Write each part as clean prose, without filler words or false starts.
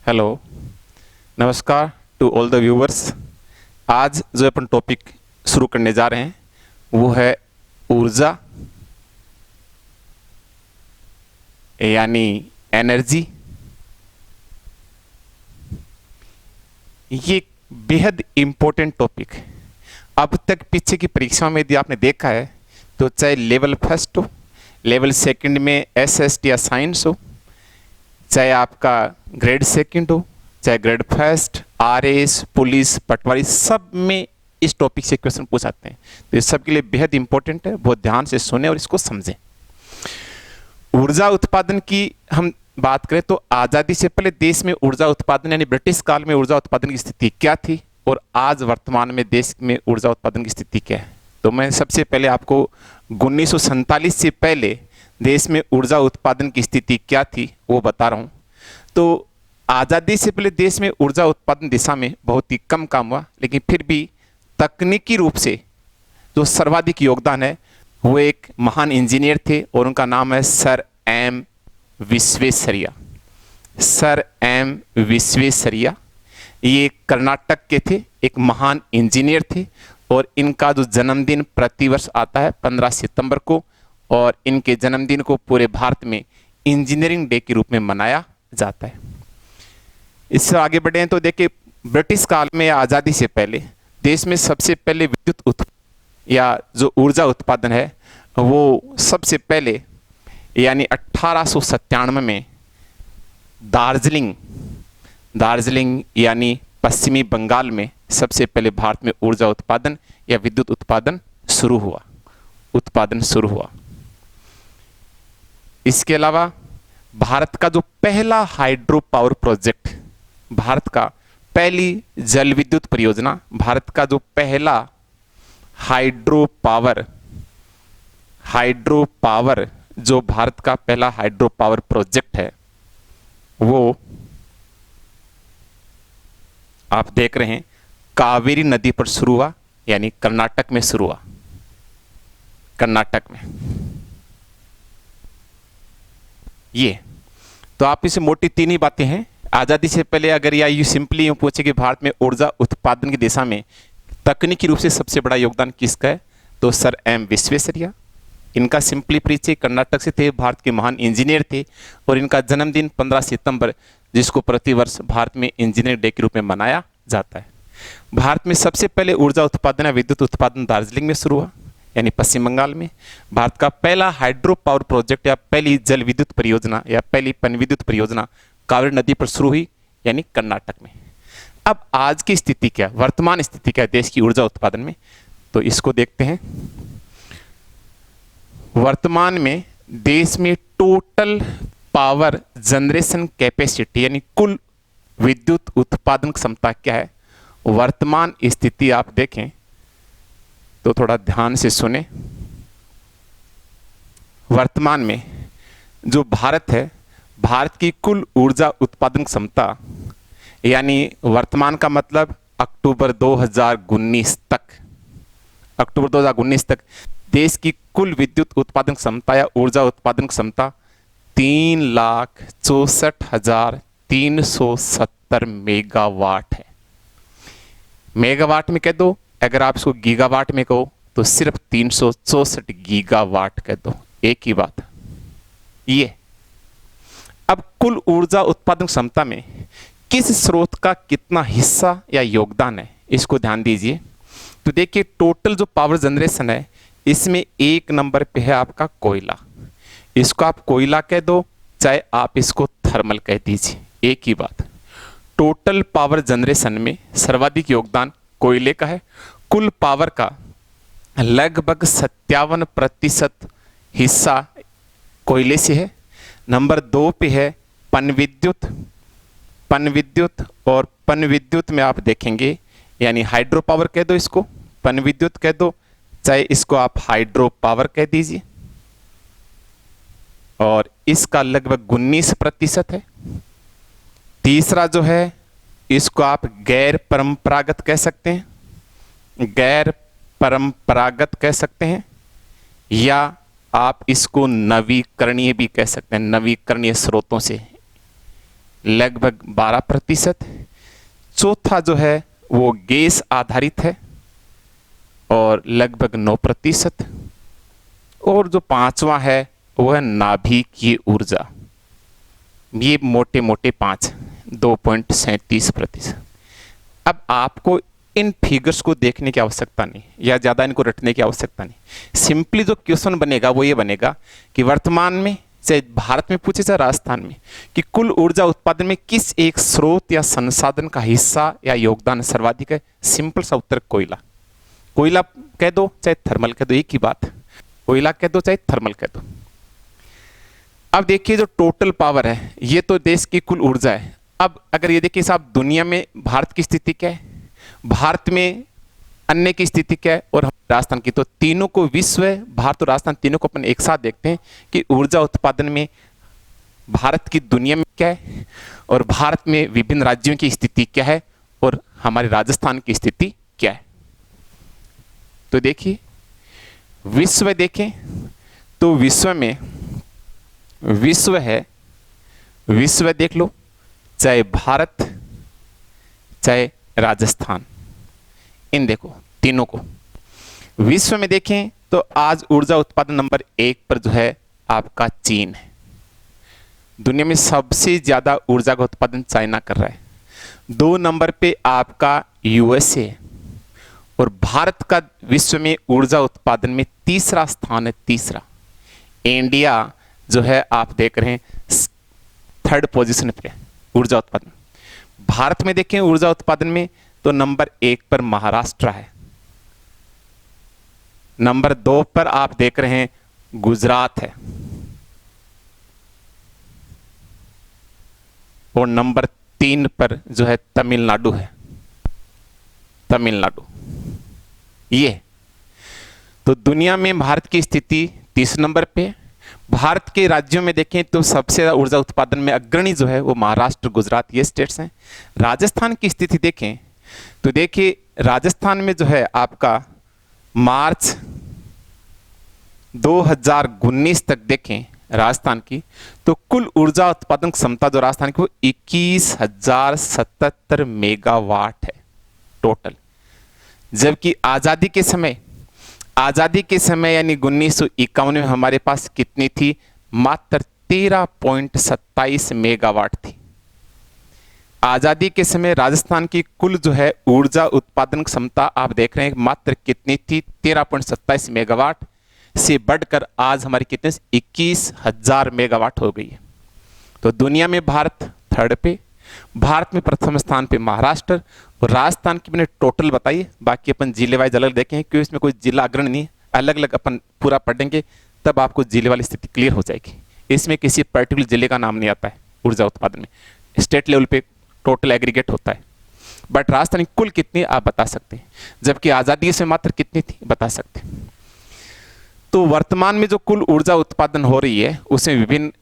Hello, नमस्कार to all the viewers. आज जो अपन टॉपिक शुरू करने जा रहे हैं वो है ऊर्जा यानी एनर्जी। ये बेहद इम्पोर्टेंट टॉपिक है। अब तक पीछे की परीक्षा में यदि आपने देखा है तो चाहे लेवल फर्स्ट हो, लेवल सेकंड में एसएसटी या साइंस हो, चाहे आपका ग्रेड सेकंड हो, चाहे ग्रेड फर्स्ट, आरएस, पुलिस, पटवारी, सब में इस टॉपिक से क्वेश्चन पूछ आते हैं। तो ये सब के लिए बेहद इंपॉर्टेंट है, बहुत ध्यान से सुने और इसको समझें। ऊर्जा उत्पादन की हम बात करें तो आज़ादी से पहले देश में ऊर्जा उत्पादन यानी ब्रिटिश काल में ऊर्जा उत्पादन की स्थिति क्या थी और आज वर्तमान में देश में ऊर्जा उत्पादन की स्थिति क्या है। तो मैं सबसे पहले आपको 1947 से पहले देश में ऊर्जा उत्पादन की स्थिति क्या थी वो बता रहा हूँ। तो आज़ादी से पहले देश में ऊर्जा उत्पादन दिशा में बहुत ही कम काम हुआ, लेकिन फिर भी तकनीकी रूप से जो सर्वाधिक योगदान है वो एक महान इंजीनियर थे और उनका नाम है sir M Visvesvaraya. Sir M Visvesvaraya ये कर्नाटक के थे, एक महान इंजीनियर थे और इनका जो जन्मदिन प्रतिवर्ष आता है 15 सितंबर को, और इनके जन्मदिन को पूरे भारत में इंजीनियरिंग डे के रूप में मनाया जाता है। इससे आगे बढ़े हैं तो देखिए, ब्रिटिश काल में या आज़ादी से पहले देश में सबसे पहले विद्युत या जो ऊर्जा उत्पादन है वो सबसे पहले यानी 1897 में दार्जिलिंग यानी पश्चिमी बंगाल में सबसे पहले भारत में ऊर्जा उत्पादन या विद्युत उत्पादन शुरू हुआ। इसके अलावा भारत का जो पहला हाइड्रो पावर प्रोजेक्ट, भारत का पहली जल विद्युत परियोजना, भारत का जो पहला हाइड्रो पावर जो भारत का पहला हाइड्रो पावर प्रोजेक्ट है वो आप देख रहे हैं कावेरी नदी पर शुरू हुआ, यानी कर्नाटक में शुरू हुआ। कर्नाटक में ये तो आप इसे मोटी तीन ही बातें हैं। आज़ादी से पहले अगर या यू सिंपली यूँ पूछे कि भारत में ऊर्जा उत्पादन की दिशा में तकनीकी रूप से सबसे बड़ा योगदान किसका है, तो सर एम विश्वेश्वरैया। इनका सिंपली परिचय, कर्नाटक से थे, भारत के महान इंजीनियर थे और इनका जन्मदिन 15 सितंबर जिसको प्रतिवर्ष भारत में इंजीनियर डे के रूप में मनाया जाता है। भारत में सबसे पहले ऊर्जा उत्पादन या विद्युत उत्पादन दार्जिलिंग में शुरू हुआ, यानी पश्चिम बंगाल में। भारत का पहला हाइड्रो पावर प्रोजेक्ट या पहली जल विद्युत परियोजना या पहली पनविद्युत परियोजना कावेरी नदी पर शुरू हुई, यानी कर्नाटक में। अब आज की स्थिति क्या, वर्तमान स्थिति क्या है देश की ऊर्जा उत्पादन में, तो इसको देखते हैं। वर्तमान में देश में टोटल पावर जनरेशन कैपेसिटी यानी कुल विद्युत उत्पादन क्षमता क्या है, वर्तमान स्थिति आप देखें तो थोड़ा ध्यान से सुने। वर्तमान में जो भारत है, भारत की कुल ऊर्जा उत्पादन क्षमता यानी वर्तमान का मतलब अक्टूबर 2019 तक देश की कुल विद्युत उत्पादन क्षमता या ऊर्जा उत्पादन क्षमता 3,64,370 मेगावाट है। मेगावाट में कह दो, अगर आप इसको गीगावाट में कहो तो सिर्फ 364 गीगावाट कह दो, एक ही बात। ये अब कुल ऊर्जा उत्पादन क्षमता में किस स्रोत का कितना हिस्सा या योगदान है, इसको ध्यान दीजिए। तो देखिए, टोटल जो पावर जनरेशन है इसमें एक नंबर पे है आपका कोयला। इसको आप कोयला कह दो, चाहे आप इसको थर्मल कह दीजिए, एक ही बात। टोटल पावर जनरेशन में सर्वाधिक योगदान कोयले का है। कुल पावर का लगभग 57% हिस्सा कोयले से है। नंबर 2 पे है पनविद्युत। और पनविद्युत में आप देखेंगे यानी हाइड्रो पावर कह दो, इसको पनविद्युत कह दो, चाहे इसको आप हाइड्रो पावर कह दीजिए, और इसका लगभग 19% है। तीसरा जो है इसको आप गैर परंपरागत कह सकते हैं, या आप इसको नवीकरणीय भी कह सकते हैं, नवीकरणीय स्रोतों से लगभग 12%। चौथा जो है वो गैस आधारित है और लगभग 9%। और जो पांचवा है वो है नाभिकीय ऊर्जा। ये मोटे मोटे 2.37%। अब आपको इन फिगर्स को देखने की आवश्यकता नहीं या ज़्यादा इनको रटने की आवश्यकता नहीं। सिंपली जो क्वेश्चन बनेगा वो ये बनेगा कि वर्तमान में, चाहे भारत में पूछे चाहे राजस्थान में, कि कुल ऊर्जा उत्पादन में किस एक स्रोत या संसाधन का हिस्सा या योगदान सर्वाधिक है। सिंपल सा उत्तर कोयला। कोयला कह दो चाहे थर्मल कह दो, एक ही बात। कोयला कह दो चाहे थर्मल कह दो। अब देखिए जो टोटल पावर है ये तो देश की कुल ऊर्जा है। अब अगर ये देखिए साहब दुनिया में भारत की स्थिति क्या है, भारत में अन्य की स्थिति क्या है और राजस्थान की, तो तीनों को विश्व है, भारत और राजस्थान तीनों को अपन एक साथ देखते हैं कि ऊर्जा उत्पादन में भारत की दुनिया में क्या है और भारत में विभिन्न राज्यों की स्थिति क्या है और हमारे राजस्थान की स्थिति क्या है। तो देखिए विश्व देखें तो विश्व में विश्व है, विश्व देख लो, चाहे भारत चाहे राजस्थान, इन देखो तीनों को विश्व में देखें तो आज ऊर्जा उत्पादन नंबर 1 पर जो है आपका चीन है। दुनिया में सबसे ज्यादा ऊर्जा का उत्पादन चाइना कर रहा है। 2 नंबर पे आपका यूएसए है और भारत का विश्व में ऊर्जा उत्पादन में तीसरा स्थान है, तीसरा। इंडिया जो है आप देख रहे हैं 3rd पोजीशन पे ऊर्जा उत्पादन। भारत में देखें ऊर्जा उत्पादन में तो नंबर 1 पर महाराष्ट्र है, नंबर 2 पर आप देख रहे हैं गुजरात है और नंबर 3 पर जो है तमिलनाडु है, तमिलनाडु। ये तो दुनिया में भारत की स्थिति 30 नंबर पे। भारत के राज्यों में देखें तो सबसे ज्यादा ऊर्जा उत्पादन में अग्रणी जो है वो महाराष्ट्र, गुजरात, ये स्टेट्स हैं। राजस्थान की स्थिति देखें तो देखिए राजस्थान में जो है आपका मार्च 2019 तक देखें राजस्थान की तो कुल ऊर्जा उत्पादन क्षमता जो राजस्थान की वो 21,077 मेगावाट है टोटल। जबकि आजादी के समय यानी 1951 में हमारे पास कितनी थी, मात्र 13.27 मेगावाट थी। आजादी के समय राजस्थान की कुल जो है ऊर्जा उत्पादन क्षमता आप देख रहे हैं मात्र कितनी थी, 13.27 मेगावाट से बढ़कर आज हमारी कितने 21,000 मेगावाट हो गई है। तो दुनिया में भारत 3rd पे, भारत में प्रथम स्थान पे महाराष्ट्र और राजस्थान की मैंने टोटल बताई। बाकी अपन जिले वाइज अलग देखें क्योंकि इसमें कोई जिला अग्रणी नहीं, अलग अलग अपन पूरा पढ़ेंगे तब आपको जिले वाली स्थिति क्लियर हो जाएगी। इसमें किसी पर्टिकुलर जिले का नाम नहीं आता है ऊर्जा उत्पादन में, स्टेट लेवल पे टोटल एग्रीगेट होता है। बट राजस्थान की कुल कितनी आप बता सकते हैं, जबकि आजादी से मात्र कितनी थी बता सकते हैं। तो वर्तमान में जो कुल ऊर्जा उत्पादन हो रही है उसमें विभिन्न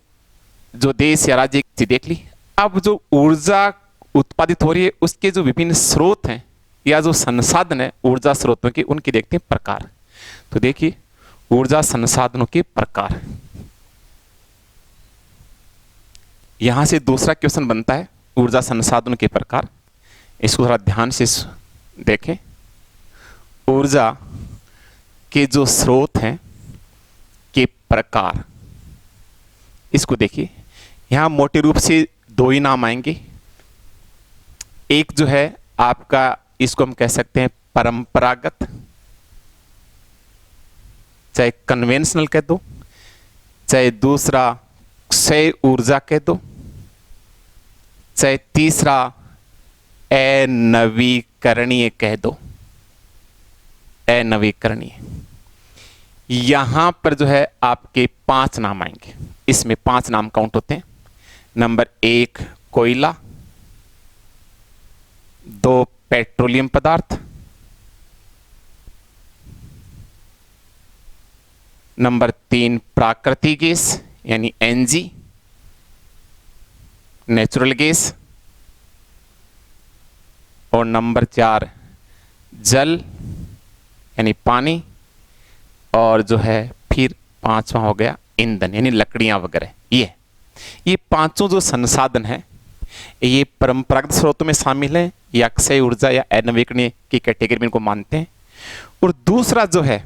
जो देश या राज्य की देख ली। अब जो ऊर्जा उत्पादित हो रही है उसके जो विभिन्न स्रोत हैं या जो संसाधन है ऊर्जा स्रोतों के, उनकी देखते हैं प्रकार। तो देखिए ऊर्जा संसाधनों के प्रकार, यहां से दूसरा क्वेश्चन बनता है ऊर्जा संसाधनों के प्रकार। इसको थोड़ा ध्यान से देखें। ऊर्जा के जो स्रोत हैं के प्रकार, इसको देखिए यहां मोटे रूप से 2 ही नाम आएंगे। एक जो है आपका, इसको हम कह सकते हैं परंपरागत, चाहे कन्वेंशनल कह दो, चाहे दूसरा क्षय ऊर्जा कह दो, चाहे तीसरा अनवीकरणीय कह दो, अनवीकरणीय। यहां पर जो है आपके 5 नाम आएंगे, इसमें 5 नाम काउंट होते हैं। नंबर 1 कोयला, 2 पेट्रोलियम पदार्थ, नंबर 3 प्राकृतिक गैस यानी एनजी, नेचुरल गैस, और नंबर 4 जल यानी पानी, और जो है फिर 5वां हो गया ईंधन यानी लकड़ियां वगैरह। ये पांचों जो संसाधन है ये परंपरागत स्रोतों में शामिल है या अक्षय ऊर्जा या अनवीकरणीय की कैटेगरी में इनको मानते हैं। और दूसरा जो है,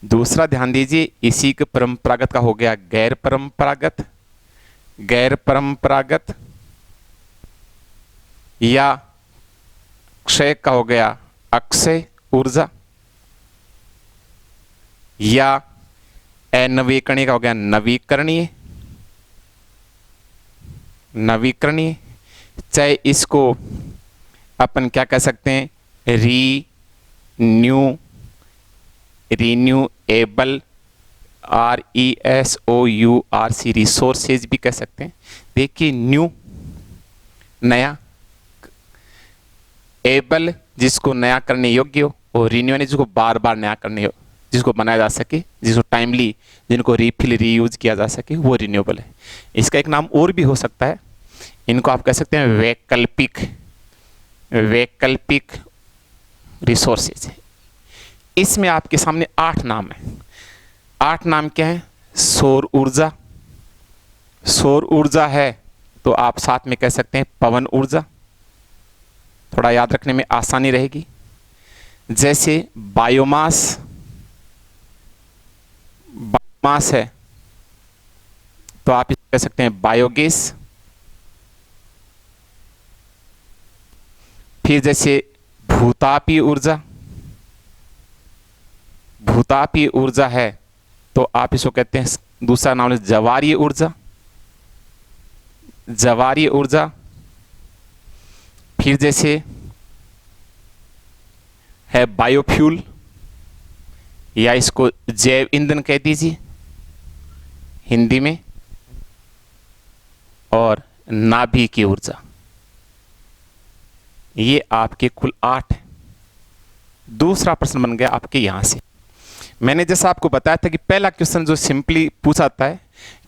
दूसरा ध्यान दीजिए, इसी के परंपरागत का हो गया गैर परंपरागत, गैर परंपरागत, या क्षय का हो गया अक्षय ऊर्जा, या अनवीकरणीय का हो गया नवीकरणीय, नवीकरणीय, चाहे इसको अपन क्या कह सकते हैं, रिन्यूएबल, RESOURC, रिसोर्सेज भी कह सकते हैं। देखिए न्यू नया, एबल जिसको नया करने योग्य हो, और रिन्यू जिसको बार बार नया करने हो, जिसको बनाया जा सके, जिसको टाइमली, जिनको रीफिल रीयूज किया जा सके, वो रिन्यूएबल है। इसका एक नाम और भी हो सकता है, इनको आप कह सकते हैं वैकल्पिक, वैकल्पिक रिसोर्सेज। इसमें आपके सामने 8 नाम है। 8 नाम क्या है? सौर ऊर्जा, सौर ऊर्जा है तो आप साथ में कह सकते हैं पवन ऊर्जा, थोड़ा याद रखने में आसानी रहेगी। जैसे बायोमास, बायोमास है तो आप इसको कह सकते हैं बायोगैस। फिर जैसे भूतापीय ऊर्जा, भूतापीय ऊर्जा है तो आप इसको कहते हैं, दूसरा नाम है ज्वारीय ऊर्जा, ज्वारीय ऊर्जा। फिर जैसे है बायोफ्यूल, या इसको जैव ईंधन कह दीजिए हिंदी में, और नाभिकीय ऊर्जा। ये आपके कुल 8 है। दूसरा प्रश्न बन गया आपके यहां से, मैंने जैसा आपको बताया था कि पहला क्वेश्चन जो सिंपली पूछा था है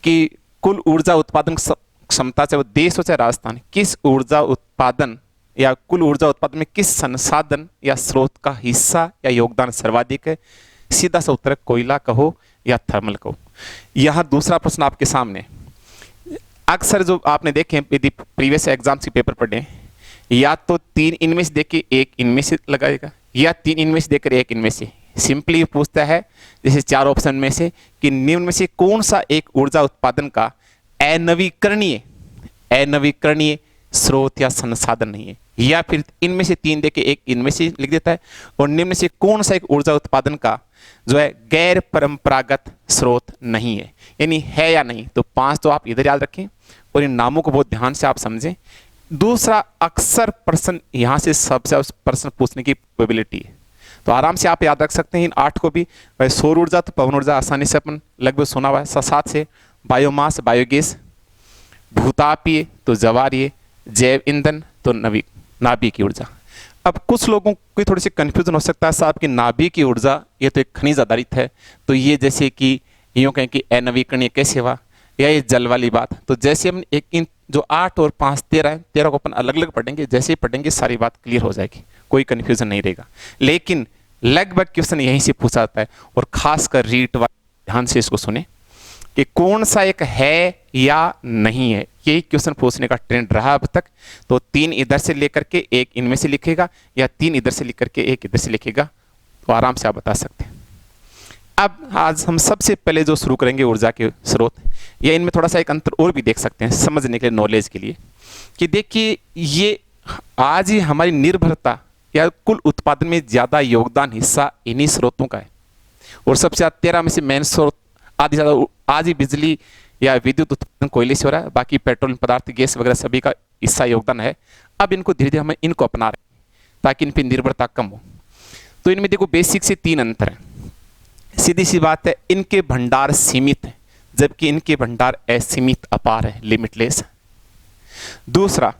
कि कुल ऊर्जा उत्पादन क्षमता, चाहे वो देश हो चाहे राजस्थान, किस ऊर्जा उत्पादन या कुल ऊर्जा उत्पादन में किस संसाधन या स्रोत का हिस्सा या योगदान सर्वाधिक है? सीधा सा उत्तर कोयला कहो या थर्मल कहो। यहां दूसरा प्रश्न आपके सामने, अक्सर जो आपने देखे यदि प्रीवियस एग्जाम्स के पेपर पढ़े, या तो 3 इनमें से देख के 1 इनमें से लगाएगा, या 3 इनमें से देखकर 1 इनमें से। सिंपली पूछता है जैसे 4 ऑप्शन में से कि निम्न में से कौन सा एक ऊर्जा उत्पादन का अनवीकरणीय, अनवीकरणीय स्रोत या संसाधन नहीं है, या फिर इनमें से 3 देके 1 इनमें से लिख देता है, और निम्न में से कौन सा एक ऊर्जा उत्पादन का जो है गैर परंपरागत स्रोत नहीं है, यानी है या नहीं। तो 5 तो आप इधर याद रखें और इन नामों को बहुत ध्यान से आप समझें। दूसरा, अक्सर प्रश्न यहां से सबसे प्रश्न पूछने की प्रोबेबिलिटी है, तो आराम से आप याद रख सकते हैं इन 8 को भी। भाई सौर ऊर्जा तो पवन ऊर्जा आसानी से अपन लगभग सुना हुआ है, साथ से बायोमास बायोगैस, भूतापीय तो ज्वारीय, जैव ईंधन तो नाभिकीय ऊर्जा। अब कुछ लोगों को थोड़ी सी कंफ्यूजन हो सकता है साहब कि नाभिकीय ऊर्जा ये तो एक खनिज आधारित है, तो ये जैसे कि यूँ कहें कि अनवीकरणीय कैसे हुआ, या ये जल वाली बात। तो जैसे हम एक इन जो 8 और 5 13 है, 13 को अपन अलग अलग पढ़ेंगे, जैसे ही पढ़ेंगे सारी बात क्लियर हो जाएगी, कोई कंफ्यूजन नहीं रहेगा। लेकिन लगभग क्वेश्चन यहीं से पूछा जाता है, और खासकर रीट वाले ध्यान से इसको सुने कि कौन सा एक है या नहीं है, यही क्वेश्चन पूछने का ट्रेंड रहा अब तक। तो 3 इधर से लेकर के 1 इनमें से लिखेगा, या 3 इधर से लेकर के 1 इधर से लिखेगा, तो आराम से आप बता सकते हैं। अब आज हम सबसे पहले जो शुरू करेंगे ऊर्जा के स्रोत, या इनमें थोड़ा सा एक अंतर और भी देख सकते हैं समझने के लिए, नॉलेज के लिए, कि देखिए ये आज ही हमारी निर्भरता या कुल उत्पादन में ज़्यादा योगदान हिस्सा इन्हीं स्रोतों का है, और सबसे ज़्यादा 13 में से मेन स्रोत आधी ज़्यादा आज ही बिजली या विद्युत उत्पादन कोयले से हो रहा है, बाकी पेट्रोल पदार्थ गैस वगैरह सभी का हिस्सा योगदान है। अब इनको धीरे धीरे हम इनको अपना रहे हैं ताकि इन पर निर्भरता कम हो। तो इनमें देखो बेसिक से 3 अंतर है। सीधी सी बात है, इनके भंडार सीमित है, जबकि इनके भंडार असीमित अपार है, लिमिटलेस है। दूसरा,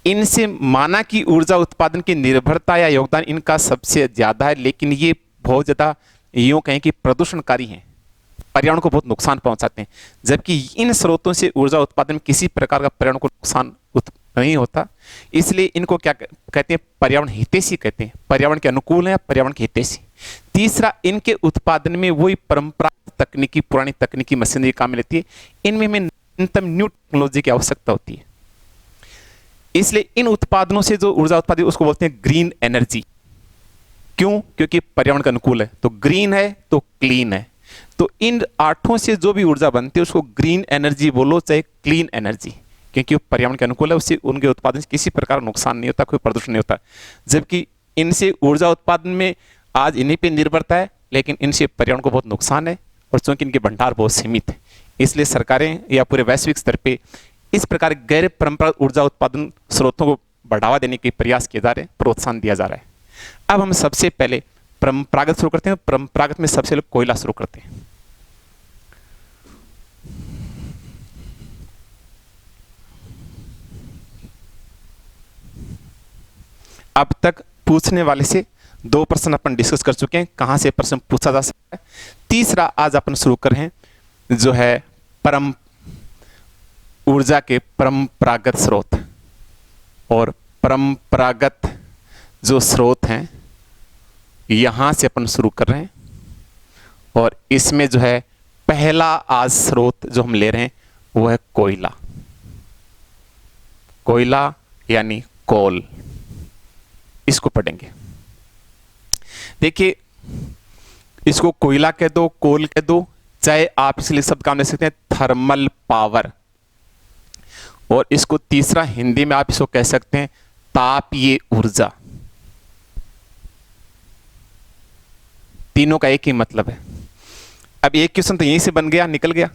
इनसे माना कि ऊर्जा उत्पादन की निर्भरता या योगदान इनका सबसे ज्यादा है, लेकिन ये बहुत ज्यादा यूं कहें कि प्रदूषणकारी हैं, पर्यावरण को बहुत नुकसान पहुंचाते हैं, जबकि इन स्रोतों से ऊर्जा उत्पादन में किसी प्रकार का पर्यावरण को नुकसान नहीं होता। इसलिए इनको क्या कहते हैं, पर्यावरण हितैषी कहते हैं, पर्यावरण के अनुकूल है, पर्यावरण के हितैषी। तीसरा, इनके उत्पादन में वही परंपरागत तकनीकी, पुरानी तकनीकी मशीनरी काम में लेती है। इनमें न्यूनतम न्यू टेक्नोलॉजी की आवश्यकता होती है। इसलिए इन उत्पादनों से जो ऊर्जा उत्पादित उसको बोलते हैं ग्रीन एनर्जी। क्यों? क्योंकि पर्यावरण का अनुकूल है, तो ग्रीन है तो क्लीन है। तो इन आठों से जो भी ऊर्जा बनती है उसको ग्रीन एनर्जी बोलो चाहे क्लीन एनर्जी, क्योंकि वो पर्यावरण के अनुकूल है, उससे उनके उत्पादन से किसी प्रकार का नुकसान नहीं होता, कोई प्रदूषण नहीं होता। जबकि इनसे ऊर्जा उत्पादन में आज इन्हीं पे निर्भरता है, लेकिन इनसे पर्यावरण को बहुत नुकसान है, और चूंकि इनके भंडार बहुत सीमित है, इसलिए सरकारें या पूरे वैश्विक स्तर पे इस प्रकार गैर परंपरागत ऊर्जा उत्पादन स्रोतों को बढ़ावा देने के प्रयास किए जा रहे हैं, प्रोत्साहन दिया जा रहा है। अब हम सबसे पहले परंपरागत शुरू करते हैं। परंपरागत में सबसे पहले कोयला शुरू करते हैं। अब तक पूछने वाले से 2 प्रश्न अपन डिस्कस कर चुके हैं, कहां से प्रश्न पूछा जा सकता है। तीसरा आज अपन शुरू कर रहे हैं जो है ऊर्जा के परंपरागत स्रोत। और परंपरागत जो स्रोत हैं यहां से अपन शुरू कर रहे हैं, और इसमें जो है पहला आज स्रोत जो हम ले रहे हैं वो है कोयला। कोयला यानी कोल, इसको पढ़ेंगे। देखिए, इसको कोयला कह दो, कोल कह दो, चाहे आप इसलिए शब्द काम ले सकते हैं थर्मल पावर, और इसको तीसरा हिंदी में आप इसको कह सकते हैं तापीय ऊर्जा। तीनों का एक ही मतलब है। अब एक क्वेश्चन तो यहीं से बन गया, निकल गया।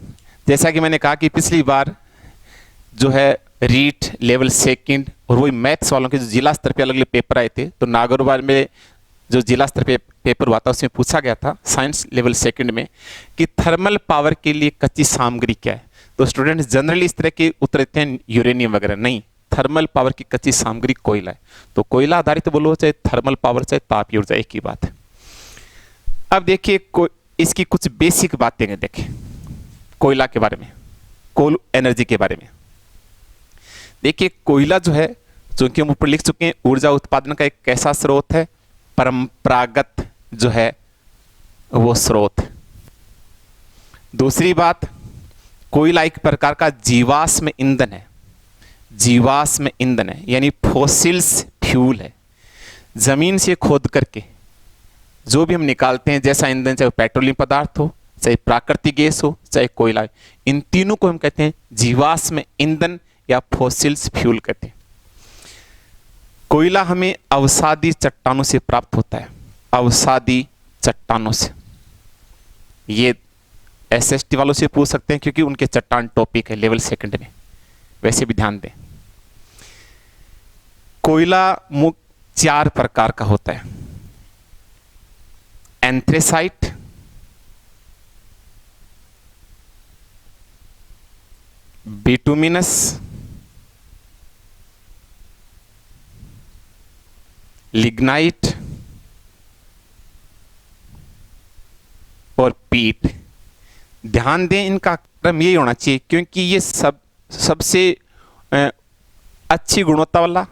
जैसा कि मैंने कहा कि पिछली बार जो है रीट लेवल सेकंड और वही मैथ्स वालों के जो जिला स्तर पे अलग अलग पेपर आए थे, तो नागौरवाल में जो जिला स्तर पे पेपर हुआ था उसमें पूछा गया था साइंस लेवल सेकंड में कि थर्मल पावर के लिए कच्ची सामग्री क्या है। तो स्टूडेंट्स जनरली इस तरह के उत्तर देते हैं यूरेनियम वगैरह, नहीं, थर्मल पावर की कच्ची सामग्री कोयला है। तो कोयला आधारित बोलो चाहे थर्मल पावर चाहे तापीय ऊर्जा, एक ही बात है। अब देखिए इसकी कुछ बेसिक बातें हैं, देखें कोयला के बारे में, कोल एनर्जी के बारे में। देखिए कोयला जो है, चूंकि हम ऊपर लिख चुके हैं, ऊर्जा उत्पादन का एक कैसा स्रोत है, परंपरागत जो है वो स्रोत। दूसरी बात, कोयला एक प्रकार का जीवाश्म ईंधन है। जीवाश्म ईंधन है यानी फॉसिल्स फ्यूल है। जमीन से खोद करके जो भी हम निकालते हैं जैसा ईंधन, चाहे पेट्रोलियम पदार्थ हो, चाहे प्राकृतिक गैस हो, चाहे कोयला, इन तीनों को हम कहते हैं जीवाश्म ईंधन या फॉसिल्स फ्यूल कहते हैं। कोयला हमें अवसादी चट्टानों से प्राप्त होता है, अवसादी चट्टानों से। ये एसएसटी वालों से पूछ सकते हैं क्योंकि उनके चट्टान टॉपिक है लेवल सेकंड में, वैसे भी ध्यान दें। कोयला मुख्य 4 प्रकार का होता है, एंथ्रेसाइट, बिटुमिनस, लिग्नाइट और पीट। ध्यान दें इनका क्रम यही होना चाहिए क्योंकि ये सबसे अच्छी गुणवत्ता वाला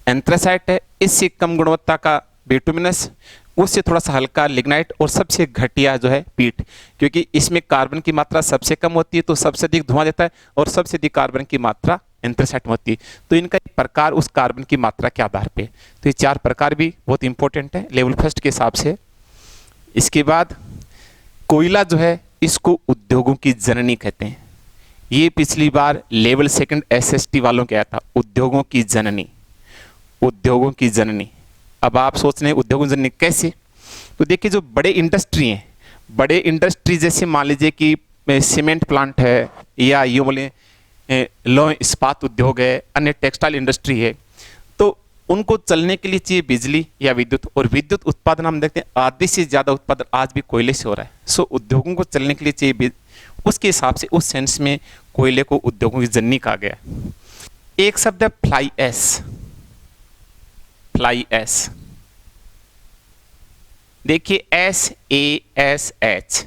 एंथ्रेसाइट है, इससे कम गुणवत्ता का बिटुमिनस, उससे थोड़ा सा हल्का लिग्नाइट, और सबसे घटिया जो है पीट, क्योंकि इसमें कार्बन की मात्रा सबसे कम होती है तो सबसे अधिक धुआं देता है, और सबसे अधिक कार्बन की मात्रा एंथ्रेसाइट में होती है। तो इनका प्रकार उस कार्बन की मात्रा के आधार पे, तो ये 4 प्रकार भी बहुत इंपॉर्टेंट है लेवल फर्स्ट के हिसाब से। इसके बाद कोयला जो है इसको उद्योगों की जननी कहते हैं। ये पिछली बार लेवल सेकंड एसएसटी वालों के आया था, उद्योगों की जननी, उद्योगों की जननी। अब आप सोच रहे हैं उद्योगों की जननी कैसे? तो देखिए जो बड़े इंडस्ट्री हैं, बड़े इंडस्ट्री जैसे मान लीजिए कि सीमेंट प्लांट है, या यूँ बोले लौह इस्पात उद्योग है, अन्य टेक्सटाइल इंडस्ट्री है, तो उनको चलने के लिए चाहिए बिजली या विद्युत, और विद्युत उत्पादन हम देखते हैं आधे से ज़्यादा उत्पादन आज भी कोयले से हो रहा है। सो उद्योगों को चलने के लिए चाहिए, उसके हिसाब से उस सेंस में कोयले को उद्योगों की जननी कहा गया। एक शब्द है फ्लाई एश, फ्लाई एश। देखिए SASH,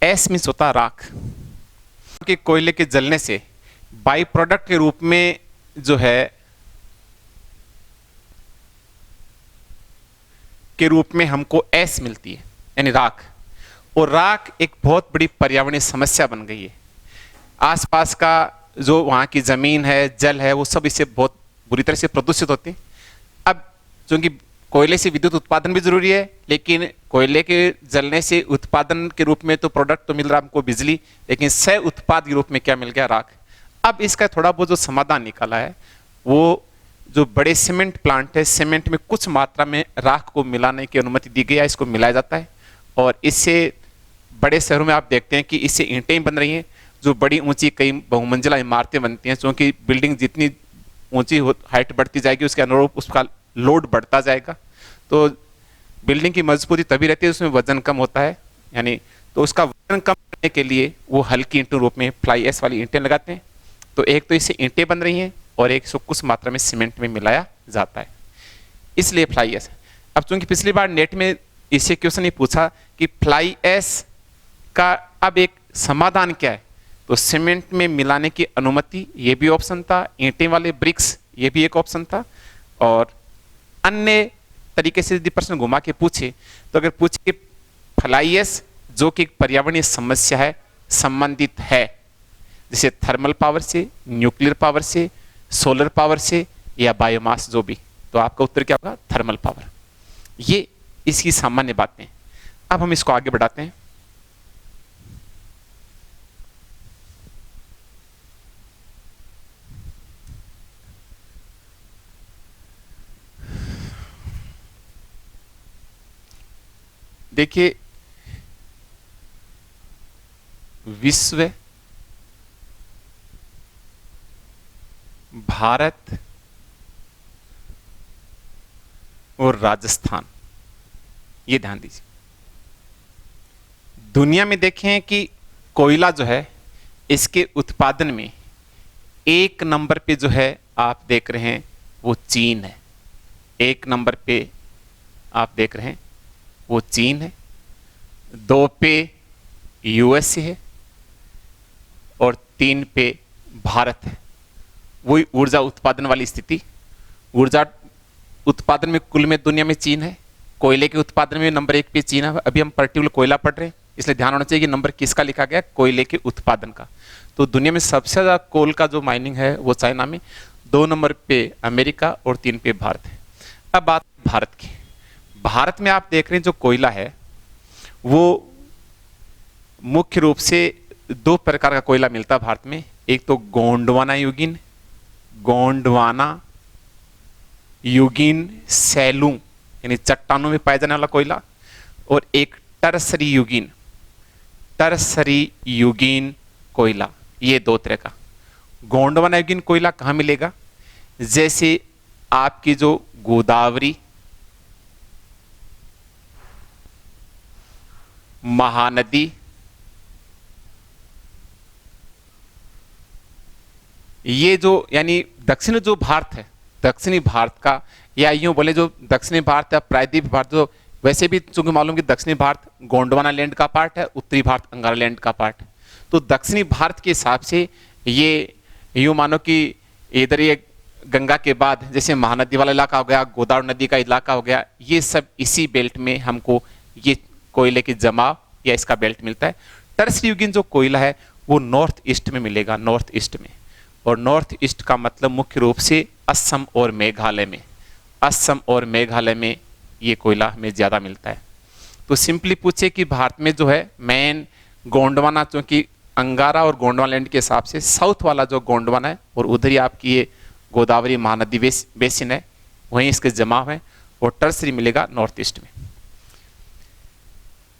एस मीन्स होता राख, कि कोयले के जलने से बाई प्रोडक्ट के रूप में जो है के रूप में हमको एस मिलती है यानी राख, और राख एक बहुत बड़ी पर्यावरणीय समस्या बन गई है। आसपास का जो वहाँ की ज़मीन है, जल है, वो सब इससे बहुत बुरी तरह से प्रदूषित होते हैं। अब चूंकि कोयले से विद्युत उत्पादन भी जरूरी है, लेकिन कोयले के जलने से उत्पादन के रूप में तो प्रोडक्ट तो मिल रहा है हमको बिजली, लेकिन सह उत्पाद के रूप में क्या मिल गया? राख। अब इसका थोड़ा बहुत जो समाधान निकाला है, वो जो बड़े सीमेंट प्लांट है, सीमेंट में कुछ मात्रा में राख को मिलाने की अनुमति दी गई है, इसको मिलाया जाता है। और इससे बड़े शहरों में आप देखते हैं कि इससे ईंटें बन रही हैं, जो बड़ी ऊंची कई बहुमंजिला इमारतें बनती हैं, क्योंकि बिल्डिंग जितनी ऊंची हाइट बढ़ती जाएगी उसके अनुरूप उसका लोड बढ़ता जाएगा। तो बिल्डिंग की मजबूती तभी रहती है उसमें वजन कम होता है, यानी तो उसका वजन कम करने के लिए वो हल्की ईंटों रूप में फ्लाई ऐश वाली ईंटें लगाते हैं। तो एक तो इससे ईंटें बन रही हैं और एक सौ कुछ मात्रा में सीमेंट में मिलाया जाता है, इसलिए फ्लाई ऐश। अब चूंकि पिछली बार नेट में इससे क्वेश्चन ही पूछा कि फ्लाई ऐश का अब एक समाधान क्या है, तो सीमेंट में मिलाने की अनुमति, ये भी ऑप्शन था। ईंटें वाले ब्रिक्स, ये भी एक ऑप्शन था। और अन्य तरीके से यदि प्रश्न घुमा के पूछे, तो अगर पूछे कि फ्लाई ऐश जो कि पर्यावरणीय समस्या है संबंधित है, जैसे थर्मल पावर से, न्यूक्लियर पावर से, सोलर पावर से या बायोमास जो भी, तो आपका उत्तर क्या होगा? Thermal power. ये इसकी सामान्य बातें। अब हम इसको आगे बढ़ाते हैं। देखिए, विश्व, भारत और राजस्थान, ये ध्यान दीजिए। दुनिया में देखें कि कोयला जो है इसके उत्पादन में एक नंबर पे जो है आप देख रहे हैं वो चीन है। एक नंबर पे आप देख रहे हैं वो चीन है, 2 पे यूएसए है और 3 पे भारत है। वही ऊर्जा उत्पादन वाली स्थिति। ऊर्जा उत्पादन में कुल में दुनिया में चीन है, कोयले के उत्पादन में नंबर 1 पे चीन है। अभी हम पर्टिकुलर कोयला पढ़ रहे हैं, इसलिए ध्यान होना चाहिए कि नंबर किसका लिखा गया? कोयले के उत्पादन का। तो दुनिया में सबसे ज्यादा कोल का जो माइनिंग है वो चाइना में, 2 नंबर पे अमेरिका और 3 पे भारत है। अब बात भारत की। भारत में आप देख रहे हैं जो कोयला है वो मुख्य रूप से 2 प्रकार का कोयला मिलता है भारत में। एक तो गोंडवाना युगीन, गोंडवाना युगीन सैलून यानी चट्टानों में पाया जाने वाला कोयला, और एक टरसरी युगीन, टरसरी युगीन कोयला। ये 2 तरह का। गोंडवाना युगीन कोयला कहाँ मिलेगा? जैसे आपकी जो गोदावरी, महानदी, ये जो यानी दक्षिण जो भारत है, दक्षिणी भारत का, या यूं बोले जो दक्षिणी भारत है, प्रायद्वीप भारत, जो वैसे भी चूंकि मालूम कि दक्षिणी भारत गोंडवाना लैंड का पार्ट है, उत्तरी भारत अंगारा लैंड का पार्ट है। तो दक्षिणी भारत के हिसाब से ये यूं मानो कि इधर ये गंगा के बाद जैसे महानदी वाला इलाका हो गया, गोदावरी नदी का इलाका हो गया, ये सब इसी बेल्ट में हमको ये कोयले की जमाव या इसका बेल्ट मिलता है। टर्सरी युगीन जो कोयला है वो नॉर्थ ईस्ट में मिलेगा, नॉर्थ ईस्ट में। और नॉर्थ ईस्ट का मतलब मुख्य रूप से असम और मेघालय में। असम और मेघालय में ये कोयला हमें ज़्यादा मिलता है। तो सिंपली पूछे कि भारत में जो है मेन गोंडवाना, चूंकि अंगारा और गोंडवाना लैंड के हिसाब से साउथ वाला जो गोंडवाना है और उधर ही आपकी ये गोदावरी महानदी बेसिन है, वहीं इसके जमाव है। और टर्सरी मिलेगा नॉर्थ ईस्ट में।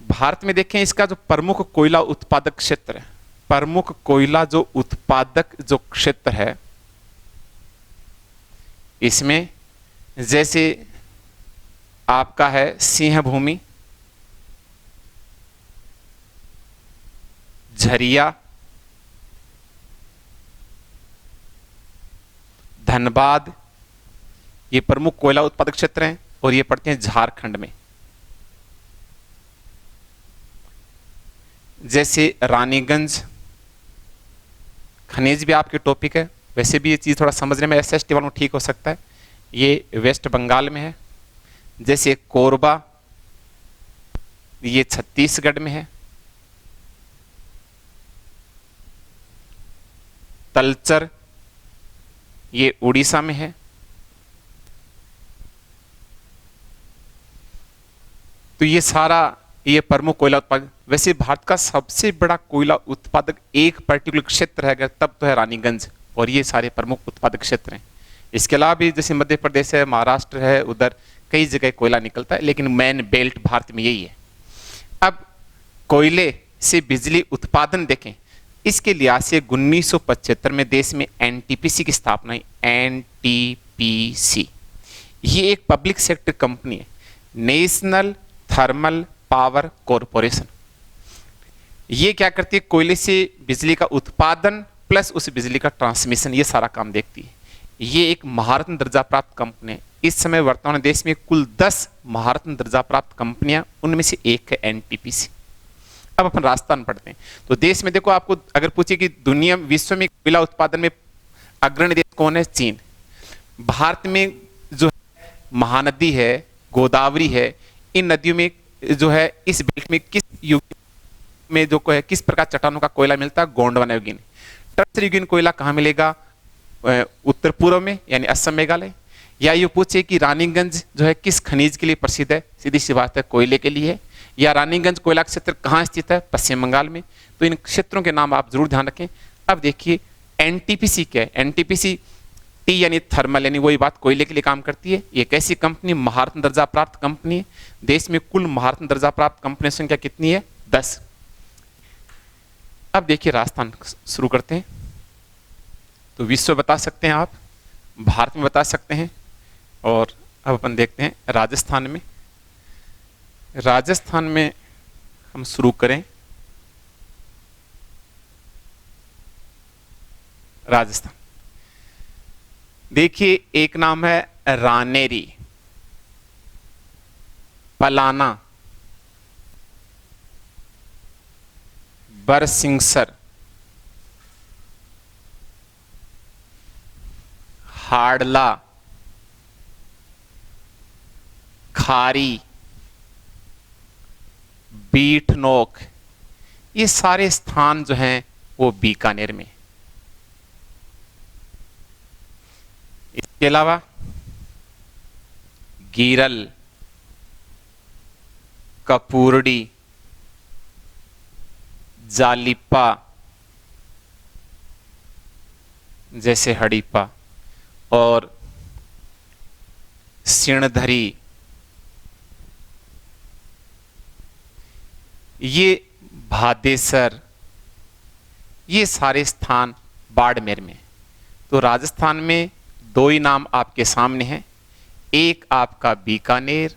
भारत में देखें इसका जो प्रमुख कोयला उत्पादक क्षेत्र है, प्रमुख कोयला जो उत्पादक जो क्षेत्र है, इसमें जैसे आपका है सिंहभूमि, झरिया, धनबाद, ये प्रमुख कोयला उत्पादक क्षेत्र हैं और ये पड़ते हैं झारखंड में। जैसे रानीगंज खनिज भी आपके टॉपिक है, वैसे भी ये चीज़ थोड़ा समझने में एसएसटी वालों ठीक हो सकता है। ये वेस्ट बंगाल में है। जैसे कोरबा, ये छत्तीसगढ़ में है। तलचर ये उड़ीसा में है। तो ये सारा ये प्रमुख कोयला उत्पादक। वैसे भारत का सबसे बड़ा कोयला उत्पादक एक पर्टिकुलर क्षेत्र है अगर तब तो है रानीगंज, और ये सारे प्रमुख उत्पादक क्षेत्र हैं। इसके अलावा भी जैसे मध्य प्रदेश है, महाराष्ट्र है, उधर कई जगह कोयला निकलता है, लेकिन मेन बेल्ट भारत में यही है। अब कोयले से बिजली उत्पादन देखें, इसके लिहाज से 1975 में देश में एनटीपीसी की स्थापना हुई। एनटीपीसी ये एक पब्लिक सेक्टर कंपनी है, नेशनल थर्मल पावर कॉरपोरेशन। ये क्या करती है, कोयले से बिजली का उत्पादन प्लस उस बिजली का ट्रांसमिशन, ये सारा काम देखती है। ये एक महारत्न दर्जा प्राप्त कंपनी है। इस समय वर्तमान देश में कुल 10 महारत्न दर्जा प्राप्त कंपनियां, उनमें से एक है एनटीपीसी। अब अपन राजस्थान पढ़ते हैं। तो देश में देखो, आपको अगर पूछे कि दुनिया विश्व में कोयला उत्पादन में अग्रणी देश कौन है, चीन। भारत में जो महानदी है, गोदावरी है, इन नदियों में जो है इस बेल्ट में किस युग में जो है किस प्रकार चट्टानों का कोयला मिलता है, गोंडवाना युगीन। टर्सरी युगीन कोयला कहाँ मिलेगा, उत्तर पूर्व में यानी असम मेघालय। या ये पूछे कि रानीगंज जो है किस खनिज के लिए प्रसिद्ध है, सीधी सी बात है कोयले के लिए है। या रानीगंज कोयला क्षेत्र कहाँ स्थित है, पश्चिम बंगाल में। तो इन क्षेत्रों के नाम आप जरूर ध्यान रखें। अब देखिए एनटीपीसी क्या है। एनटीपीसी टी यानी थर्मल यानी वही बात, कोयले के लिए काम करती है। ये कैसी कंपनी, महारत्न दर्जा प्राप्त कंपनी है। देश में कुल महारत्न दर्जा प्राप्त कंपनी संख्या कितनी है, 10। अब देखिए राजस्थान शुरू करते हैं। तो विश्व बता सकते हैं आप, भारत में बता सकते हैं, और अब अपन देखते हैं राजस्थान में। राजस्थान में हम शुरू करें। राजस्थान देखिए, एक नाम है रानेरी, पलाना, बरसिंगसर, हाड़ला, खारी, बीठनोक। ये सारे स्थान जो हैं वो बीकानेर में। इसके अलावा गीरल, कपूरडी, जालिपा जैसे हड़ीपा, और सिणधरी, ये भादेसर, ये सारे स्थान बाड़मेर में। तो राजस्थान में दो ही नाम आपके सामने हैं, एक आपका बीकानेर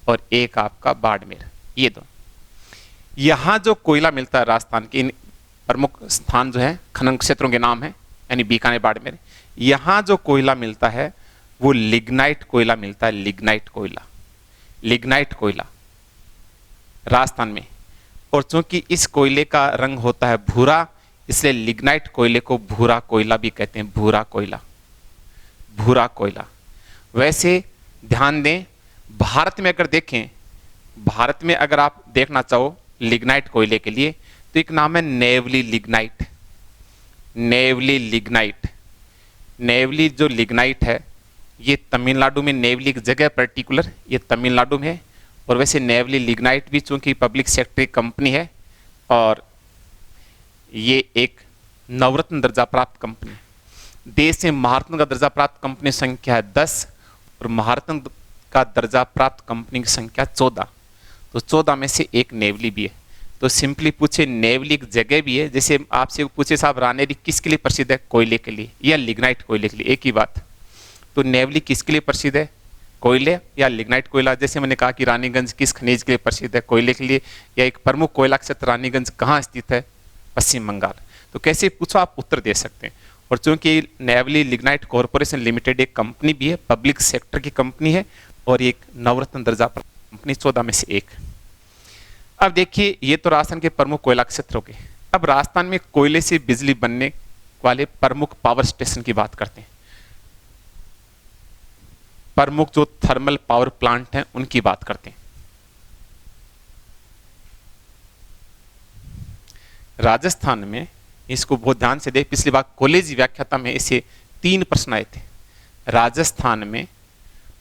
और एक आपका बाड़मेर। ये दो यहां जो कोयला मिलता है राजस्थान के, इन प्रमुख स्थान जो है खनन क्षेत्रों के नाम है, यानी बीकानेर, बाड़मेर। यहां जो कोयला मिलता है वो लिग्नाइट कोयला मिलता है। लिग्नाइट कोयला, लिग्नाइट कोयला राजस्थान में। और चूंकि इस कोयले का रंग होता है भूरा, इसलिए लिग्नाइट कोयले को भूरा कोयला भी कहते हैं। भूरा कोयला, भूरा कोयला। वैसे ध्यान दें, भारत में अगर देखें, भारत में अगर आप देखना चाहो लिग्नाइट कोयले के लिए, तो एक नाम है नेवली लिग्नाइट। नेवली लिग्नाइट, नेवली जो लिग्नाइट है ये तमिलनाडु में, नेवली की जगह पर्टिकुलर ये तमिलनाडु में है। और वैसे नेवली लिग्नाइट भी चूंकि पब्लिक सेक्टर कंपनी है, और ये एक नवरत्न दर्जा प्राप्त कंपनी है। देश में महारत्न का दर्जा प्राप्त कंपनी संख्या है 10, और महारत्न का दर्जा प्राप्त कंपनी की संख्या 14। तो 14 में से एक नेवली भी है। तो सिंपली पूछे, नेवली एक जगह भी है। जैसे आपसे पूछे साहब रानेरी किसके लिए प्रसिद्ध है, कोयले के लिए या लिग्नाइट कोयले के लिए, एक ही बात। तो नेवली किसके लिए प्रसिद्ध है, कोयले या लिग्नाइट कोयला। जैसे मैंने कहा कि रानीगंज किस खनिज के लिए प्रसिद्ध है, कोयले के लिए। या एक प्रमुख कोयला क्षेत्र रानीगंज कहाँ स्थित है, पश्चिम बंगाल। तो कैसे पूछो आप उत्तर दे सकते हैं। और चूंकि नेवली लिग्नाइट कॉरपोरेशन लिमिटेड एक कंपनी भी है, पब्लिक सेक्टर की कंपनी है, और एक नवरत्न दर्जा कंपनी 14 में से एक। अब देखिए, ये तो राजस्थान के प्रमुख कोयला क्षेत्रों के। अब राजस्थान में कोयले से बिजली बनने वाले प्रमुख पावर स्टेशन की बात करते हैं। प्रमुख जो थर्मल पावर प्लांट हैं उनकी बात करते हैं। राजस्थान में इसको बहुत ध्यान से देख, पिछली बार कॉलेज व्याख्याता में इसे 3 प्रश्न आए थे। राजस्थान में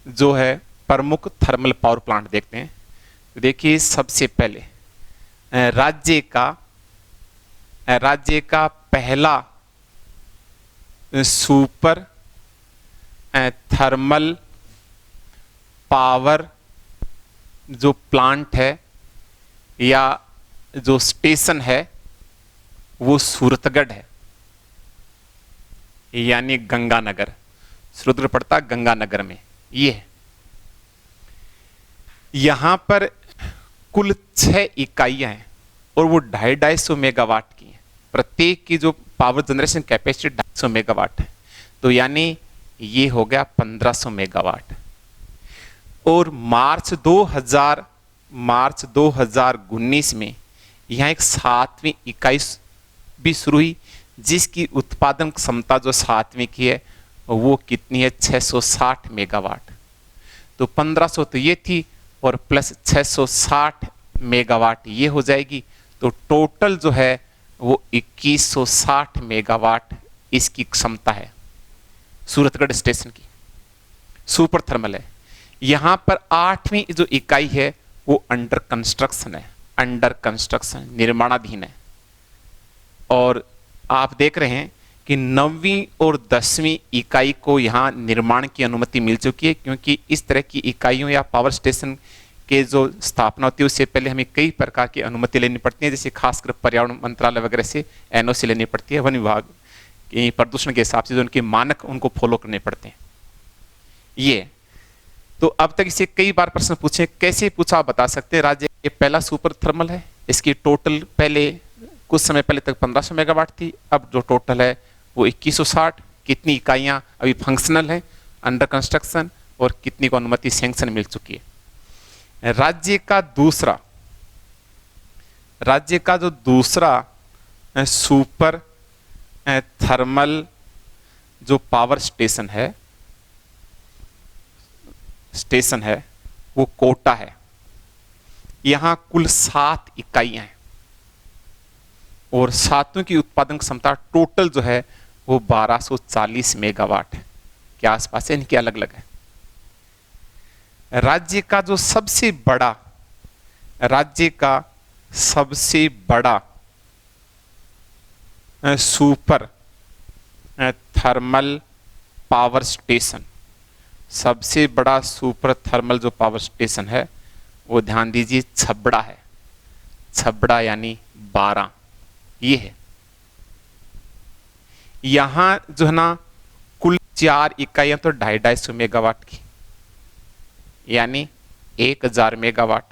जो है प्रमुख थर्मल पावर प्लांट देखते हैं। देखिए सबसे पहले राज्य का पहला सुपर थर्मल पावर जो प्लांट है या जो स्टेशन है वो सूरतगढ़ है, यानी गंगानगर। सूरतगढ़ पड़ता गंगानगर में। ये है, यहां पर कुल 6 इकाइयां हैं और वो 250 मेगावाट की हैं। प्रत्येक की जो पावर जनरेशन कैपेसिटी 250 मेगावाट है, तो यानी ये हो गया 1500 मेगावाट। और मार्च 2019 में यहाँ एक 7वीं इकाई भी शुरू हुई, जिसकी उत्पादन क्षमता जो 7वीं की है वो कितनी है, 660 मेगावाट। तो 1500 तो ये थी और प्लस 660 मेगावाट ये हो जाएगी, तो टोटल जो है वो 2160 मेगावाट इसकी क्षमता है सूरतगढ़ स्टेशन की। सुपर थर्मल है। यहां पर 8वीं जो इकाई है वो अंडर कंस्ट्रक्शन है, अंडर कंस्ट्रक्शन निर्माणाधीन है। और आप देख रहे हैं कि 9वीं और 10वीं इकाई को यहां निर्माण की अनुमति मिल चुकी है, क्योंकि इस तरह की इकाइयों या पावर स्टेशन के जो स्थापना होती है उससे पहले हमें कई प्रकार की अनुमति लेनी पड़ती है, जैसे खासकर पर्यावरण मंत्रालय वगैरह से एनओसी लेनी पड़ती है, वन विभाग की प्रदूषण के हिसाब से जो उनके मानक उनको फॉलो करने पड़ते हैं। ये तो अब तक इसे कई बार प्रश्न पूछे, कैसे पूछा आप बता सकते हैं। राज्य ये पहला सुपर थर्मल है, इसकी टोटल पहले कुछ समय पहले तक 1500 मेगावाट थी, अब जो टोटल है वो 2160। कितनी इकाइयां अभी फंक्शनल है, अंडर कंस्ट्रक्शन, और कितनी को अनुमति सैंक्शन मिल चुकी है। राज्य का जो दूसरा सुपर थर्मल जो पावर स्टेशन है वो कोटा है। यहां कुल 7 इकाइयां हैं और 7 की उत्पादन क्षमता टोटल जो है वो 1240 मेगावाट के आसपास है, इनके अलग अलग है। राज्य का सबसे बड़ा सुपर थर्मल पावर स्टेशन, सबसे बड़ा सुपर थर्मल जो पावर स्टेशन है वो ध्यान दीजिए छबड़ा है। छबड़ा यानी 12 ये है। यहां जो है ना कुल 4 इकाइयां तो 250 मेगावाट की, यानी 1000 मेगावाट,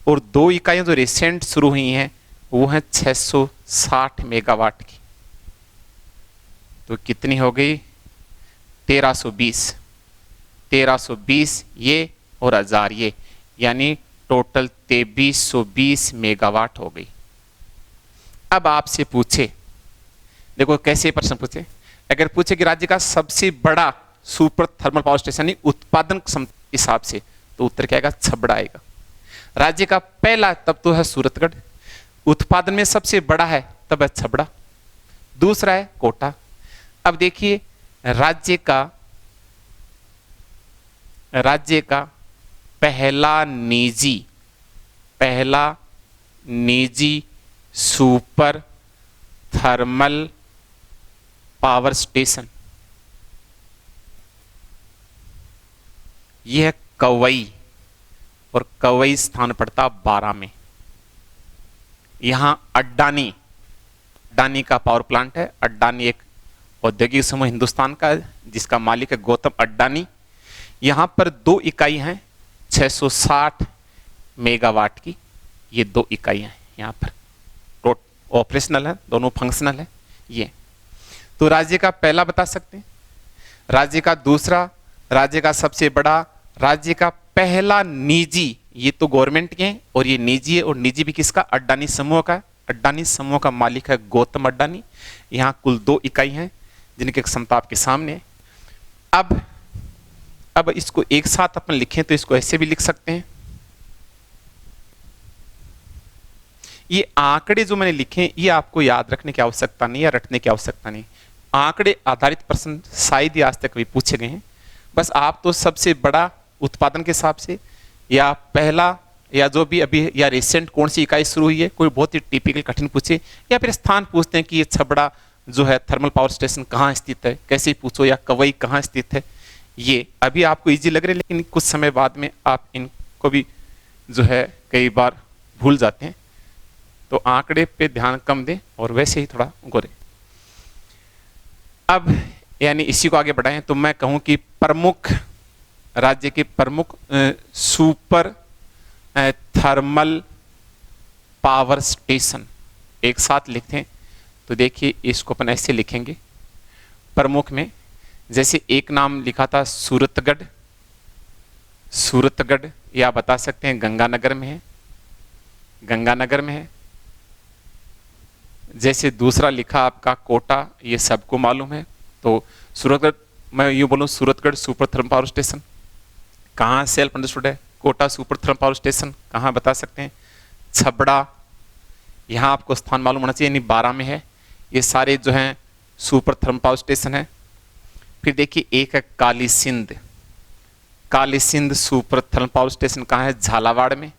और 2 इकाइयां जो रिसेंट शुरू हुई हैं वो हैं 660 मेगावाट की। तो कितनी हो गई, 1320 ये और 1000 ये, यानी टोटल 2320 मेगावाट हो गई। अब आपसे पूछे, देखो कैसे प्रश्न पूछे, अगर पूछे कि राज्य का सबसे बड़ा सुपर थर्मल पावर स्टेशन उत्पादन क्षमता हिसाब से, तो उत्तर क्या आएगा, छबड़ा आएगा। राज्य का पहला तब तो है सूरतगढ़, उत्पादन में सबसे बड़ा है तब है छबड़ा, दूसरा है कोटा। अब देखिए राज्य का पहला निजी सुपर थर्मल पावर स्टेशन यह है कवई, और कवई स्थान पड़ता 12 में। यहां अड्डानी का पावर प्लांट है। अड्डानी एक औद्योगिक समूह हिंदुस्तान का है जिसका मालिक है गौतम अड्डानी। यहां पर 2 इकाई हैं 660 मेगावाट की, ये 2 इकाइयां हैं यहां पर, ऑपरेशनल है, दोनों फंक्शनल है ये। तो राज्य का पहला बता सकते हैं, राज्य का दूसरा, राज्य का सबसे बड़ा, राज्य का पहला निजी, ये तो गवर्नमेंट के हैं और ये निजी है, और निजी भी किसका, अड्डानी समूह का। अड्डानी समूह का मालिक है गौतम अड्डानी। यहां कुल 2 इकाई हैं जिनकी क्षमता आपके सामने है। अब इसको एक साथ अपन लिखें तो इसको ऐसे भी लिख सकते हैं, ये आंकड़े जो मैंने लिखे ये आपको याद रखने की आवश्यकता नहीं या रटने की आवश्यकता नहीं। आंकड़े आधारित प्रश्न शायद ही आज तक भी पूछे गए हैं। बस आप तो सबसे बड़ा उत्पादन के हिसाब से या पहला या जो भी अभी या रिसेंट कौन सी इकाई शुरू हुई है, कोई बहुत ही टिपिकल कठिन पूछे, या फिर स्थान पूछते हैं कि ये छबड़ा जो है थर्मल पावर स्टेशन कहाँ स्थित है, कैसे पूछो, या कवई कहाँ स्थित है। ये अभी आपको इजी लग रहे हैं, लेकिन कुछ समय बाद में आप इनको भी जो है कई बार भूल जाते हैं। तो आंकड़े पे ध्यान कम दें और वैसे ही थोड़ा गोरे। अब यानी इसी को आगे बढ़ाएं तो मैं कहूं कि प्रमुख राज्य के प्रमुख सुपर थर्मल पावर स्टेशन एक साथ लिखते हैं तो देखिए इसको अपन ऐसे लिखेंगे। प्रमुख में जैसे एक नाम लिखा था सूरतगढ़, सूरतगढ़ या बता सकते हैं गंगानगर में है, गंगानगर में है। जैसे दूसरा लिखा आपका कोटा, ये सबको मालूम है। तो सूरतगढ़, मैं यूँ बोलूँ Suratgarh super thermal power station कहाँ सेल्फ अंडरस्टूड है। Kota super thermal power station कहाँ बता सकते हैं, छबड़ा, यहाँ आपको स्थान मालूम होना चाहिए, यानी 12 में है। ये सारे जो हैं सुपर थर्मल पावर स्टेशन है। फिर देखिए एक है Kali Sindh, Kali Sindh super thermal power station कहाँ है, झालावाड़ में।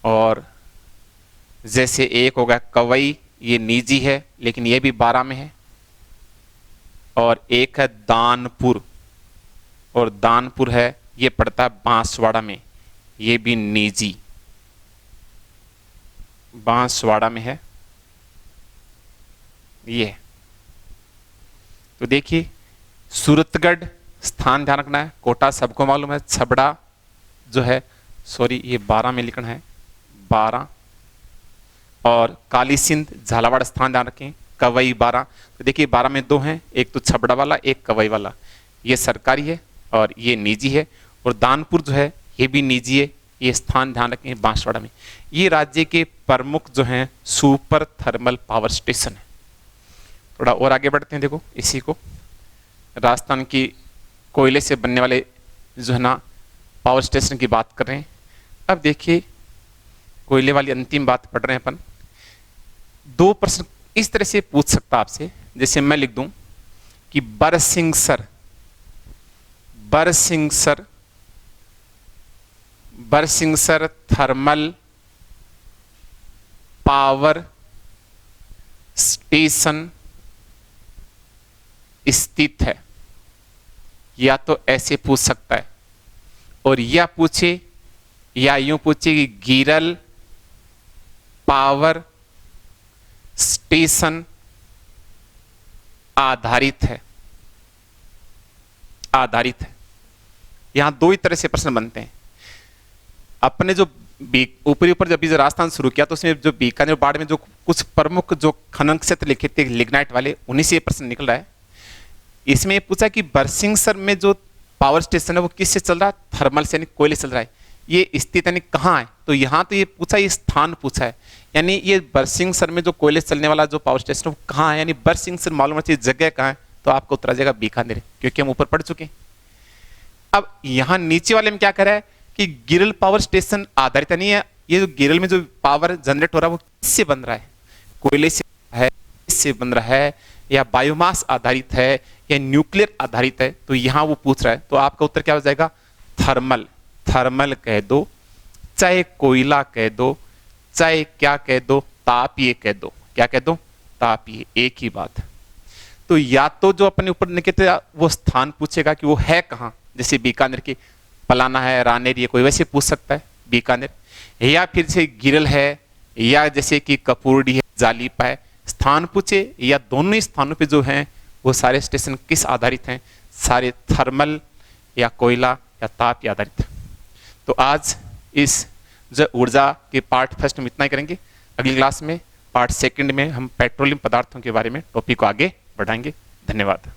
और जैसे एक होगा कवई, ये निजी है लेकिन ये भी 12 में है। और एक है दानपुर, और दानपुर है ये पड़ता है बांसवाड़ा में, ये भी निजी, बांसवाड़ा में है ये। तो देखिए सूरतगढ़ स्थान ध्यान रखना है, कोटा सबको मालूम है, छबड़ा जो है सॉरी ये 12 में लिखना है 12, और काली सिंध झालावाड़ स्थान ध्यान रखें, कवई 12। तो देखिए 12 में 2 हैं, एक तो छबड़ा वाला एक कवई वाला, ये सरकारी है और ये निजी है। और दानपुर जो है ये भी निजी है, ये स्थान ध्यान रखें बांसवाड़ा में। ये राज्य के प्रमुख जो हैं सुपर थर्मल पावर स्टेशन है। थोड़ा और आगे बढ़ते हैं, देखो इसी को राजस्थान की कोयले से बनने वाले जो है ना पावर स्टेशन की बात कर रहे हैं। अब देखिए कोयले वाली अंतिम बात पढ़ रहे हैं अपन। 2 प्रश्न इस तरह से पूछ सकता आपसे, जैसे मैं लिख दूं कि Barsingsar, Barsingsar, Barsingsar thermal power station स्थित है, या तो ऐसे पूछ सकता है, और या पूछे या यूं पूछे कि गिरल पावर स्टेशन आधारित है, आधारित है। यहां 2 ही तरह से प्रश्न बनते हैं। अपने जो ऊपरी ऊपर जब राजस्थान शुरू किया तो उसमें जो बीकानेर बाढ़ में जो कुछ प्रमुख जो खनन क्षेत्र लिखे थे लिग्नाइट वाले, उन्हीं से ये प्रश्न निकल रहा है। इसमें ये पूछा कि बरसिंगसर में जो पावर स्टेशन है वो किससे चल रहा है, थर्मल से यानी कोयले चल रहा है, ये स्थित यानी कहाँ है। तो यहाँ तो ये पूछा, ये स्थान पूछा है, यानी ये बरसिंगसर में जो कोयले चलने वाला जो पावर स्टेशन है वो कहाँ है, यानी बरसिंगसर मालूम होना चाहिए जगह कहाँ है। तो आपको उत्तर आ जाएगा बीकानेर, क्योंकि हम ऊपर पढ़ चुके हैं। अब यहाँ नीचे वाले में क्या कह रहा है कि गिरल पावर स्टेशन आधारित नहीं है, ये जो गिरल में जो पावर जनरेट हो रहा है वो किससे बन रहा है, कोयले से है, किससे बन रहा है, या बायोमास आधारित है या न्यूक्लियर आधारित है। तो यहाँ वो पूछ रहा है, तो आपका उत्तर क्या हो जाएगा, थर्मल। थर्मल कह दो, चाहे कोयला कह दो, चाहे क्या कह दो, तापीय कह दो। क्या कह दो, तापीय, एक ही बात। तो या तो जो अपने ऊपर निकलते वो स्थान पूछेगा कि वो है कहाँ, जैसे बीकानेर की पलाना है, रानेर, ये कोई वैसे पूछ सकता है बीकानेर, या फिर से गिरल है, या जैसे कि कपूरडी है, जालीपा है, स्थान पूछे, या दोनों ही स्थानों पे जो हैं वो सारे स्टेशन किस आधारित हैं, सारे थर्मल या कोयला या ताप आधारित। तो आज इस जो ऊर्जा के पार्ट फर्स्ट में इतना ही करेंगे। अगली क्लास में पार्ट सेकंड में हम पेट्रोलियम पदार्थों के बारे में टॉपिक को आगे बढ़ाएंगे। धन्यवाद।